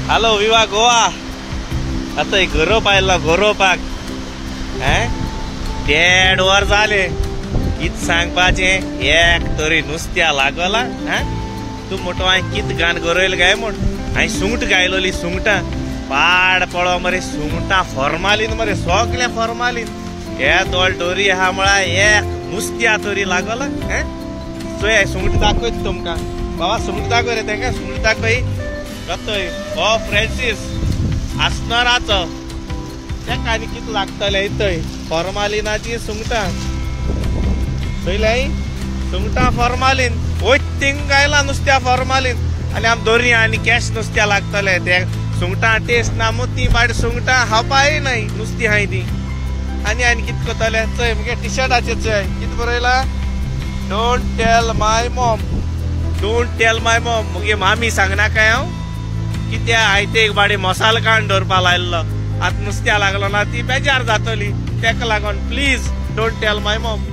hello विवा गोवा आता गरोवप आयलो गरोवपाक देड वर जाले कित सांगपाचे एक तरी नुस्त्या लागला तू मोठो हांवें कित गाण गरोयल काय म्हण हांवें सुंगट गायलोली सुंगटां पाड पळो मरे सुंगटां फॉर्मालीन मरे सगळे फॉर्मालीन हे दोळ टोरी आहा म्हळ्यार एक नुस्त्या तरी लागला चोय सुंगट दाखयत तुमकां बाबा सुंगट दाखय रे तेंका सुंगट दाखय कतय हो फ्रांसीस आसनाराचो तेका आनी कित लागतले इथय फॉर्मालिनाची सुंगटां चोयलें सुंगटां फॉर्मालीन थिंग गायला नुस्त्या फॉर्मालीन आनी आम दोरी आनी कॅश नुस्त्या लागतले ते सुंगटां टेस्ट ना मोती बाड सुंगटां खावपाय नाही नुस्ती हाय ती आनी कित कोतले चोय मुगे टी शर्टाचेर चोय कित बरयला डोंट टेल माय मॉम मुगे मामी सांगना काय हांव कित्या आयते एक बाडी मसाला काडून दवरपा लायल्लो आतां नुस्त्या लागलो ना ती बेजार जातली तेका लागोन please don't tell my Maugham